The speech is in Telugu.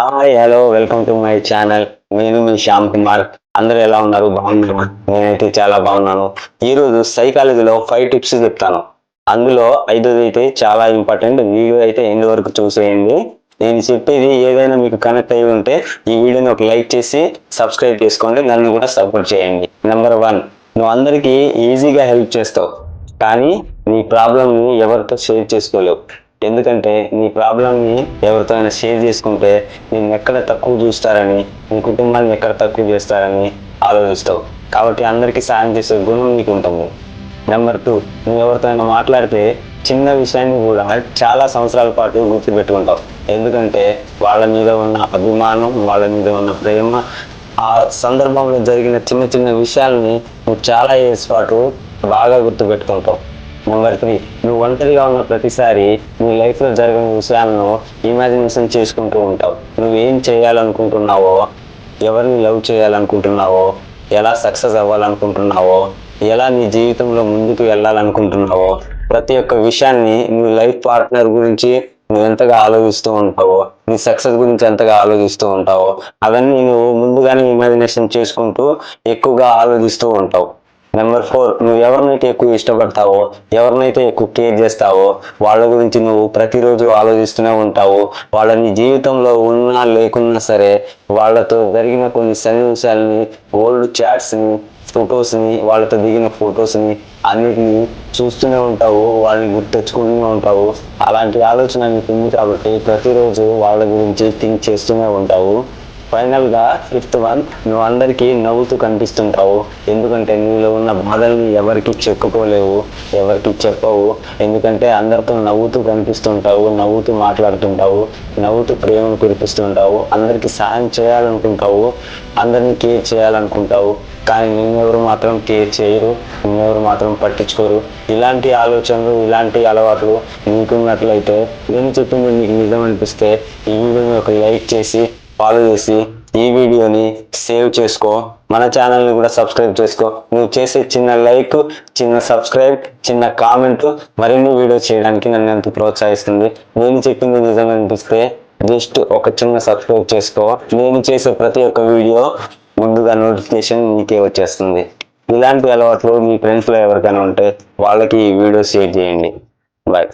Hi hello welcome to my channel. నేను మీ శ్యామ్ కుమార్. అందరూ ఎలా ఉన్నారు? బాగున్నాను. నేనైతే చాలా బాగున్నాను. ఈరోజు సైకాలజీలో 5 టిప్స్ చెప్తాను. అందులో 5ది అయితే చాలా ఇంపార్టెంట్. వీడియో అయితే ఎండ్ వరకు చూసేయండి. నేను చెప్పేది ఏదైనా మీకు కనెక్ట్ అయి ఉంటే ఈ వీడియోని ఒక లైక్ చేసి సబ్స్క్రైబ్ చేసుకోండి. నన్ను కూడా సపోర్ట్ చేయండి. నెంబర్ 1, నువ్వు అందరికీ ఈజీగా హెల్ప్ చేస్తావు, కానీ నీ ప్రాబ్లమ్ని ఎవరితో షేర్ చేసుకోలేవు. ఎందుకంటే నీ ప్రాబ్లమ్ని ఎవరితో అయినా షేర్ చేసుకుంటే నేను ఎక్కడ తక్కువ చూస్తారని, నీ కుటుంబాన్ని ఎక్కడ తక్కువ చేస్తారని ఆలోచిస్తావు. కాబట్టి అందరికీ సాయం చేసే గుణం నీకు ఉంటుంది. నెంబర్ 2, నువ్వు ఎవరితో అయినా మాట్లాడితే చిన్న విషయాన్ని కూడా చాలా సంవత్సరాల పాటు గుర్తుపెట్టుకుంటావు. ఎందుకంటే వాళ్ళ మీద ఉన్న అభిమానం, వాళ్ళ మీద ఉన్న ప్రేమ, ఆ సందర్భంలో జరిగిన చిన్న చిన్న విషయాలని నువ్వు చాలా ఇయర్స్ పాటు బాగా గుర్తుపెట్టుకుంటావు. నెంబర్ 3, నువ్వు ఒంటరిగా ఉన్న ప్రతిసారి నీ లైఫ్లో జరిగిన విషయాలను ఇమాజినేషన్ చేసుకుంటూ ఉంటావు. నువ్వేం చేయాలనుకుంటున్నావో, ఎవరిని లవ్ చేయాలనుకుంటున్నావో, ఎలా సక్సెస్ అవ్వాలనుకుంటున్నావో, ఎలా నీ జీవితంలో ముందుకు వెళ్ళాలనుకుంటున్నావో, ప్రతి ఒక్క విషయాన్ని నీ లైఫ్ పార్ట్నర్ గురించి నువ్వు ఎంతగా ఆలోచిస్తూ ఉంటావో, నీ సక్సెస్ గురించి ఎంతగా ఆలోచిస్తూ ఉంటావో, అవన్నీ నువ్వు ముందుగానే ఇమాజినేషన్ చేసుకుంటూ ఎక్కువగా ఆలోచిస్తూ ఉంటావు. నెంబర్ 4, నువ్వు ఎవరినైతే ఎక్కువ ఇష్టపడతావో, ఎవరినైతే ఎక్కువ కేర్ చేస్తావో వాళ్ళ గురించి నువ్వు ప్రతిరోజు ఆలోచిస్తూనే ఉంటావు. వాళ్ళని జీవితంలో ఉన్నా లేకున్నా సరే వాళ్ళతో జరిగిన కొన్ని సన్నివేశాలని, ఓల్డ్ చాట్స్ని, ఫొటోస్ని, వాళ్ళతో దిగిన ఫొటోస్ని అన్నిటిని చూస్తూనే ఉంటావు. వాళ్ళని గుర్తు తెచ్చుకుంటూనే ఉంటావు. అలాంటి ఆలోచన నీకు ఉంది కాబట్టి ప్రతిరోజు వాళ్ళ గురించి థింక్ చేస్తూనే ఉంటావు. ఫైనల్గా 5th వన్, నువ్వు అందరికీ నవ్వుతూ కనిపిస్తుంటావు. ఎందుకంటే నీలో ఉన్న బాధల్ని ఎవరికి చెప్పుకోలేవు, ఎవరికి చెప్పవు. ఎందుకంటే అందరితో నవ్వుతూ కనిపిస్తుంటావు, నవ్వుతూ మాట్లాడుతుంటావు, నవ్వుతూ ప్రేమను కురిపిస్తుంటావు, అందరికీ సాయం చేయాలనుకుంటావు, అందరినీ కేర్ చేయాలనుకుంటావు. కానీ నిన్నెవరు మాత్రం కేర్ చేయరు, నిన్నెవరు మాత్రం పట్టించుకోరు. ఇలాంటి ఆలోచనలు, ఇలాంటి అలవాట్లు నీకున్నట్లయితే, నేను చెప్పింది నీకు నిజం అనిపిస్తే ఈ వీడియోని ఒక లైక్ చేసి ఫాలో చేసి ఈ వీడియోని సేవ్ చేసుకో. మన ఛానల్ని కూడా సబ్స్క్రైబ్ చేసుకో. నువ్వు చేసే చిన్న లైక్, చిన్న సబ్స్క్రైబ్, చిన్న కామెంట్ మరిన్ని వీడియోస్ చేయడానికి నన్ను ఎంతో ప్రోత్సహిస్తుంది. నేను చెప్పింది నిజం అనిపిస్తే జస్ట్ ఒక చిన్న సబ్స్క్రైబ్ చేసుకో. నేను చేసే ప్రతి ఒక్క వీడియో ముందుగా నోటిఫికేషన్ నీకే వచ్చేస్తుంది. ఇలాంటి అలవాట్లు మీ ఫ్రెండ్స్లో ఎవరికైనా ఉంటే వాళ్ళకి ఈ వీడియో షేర్ చేయండి. బాయ్.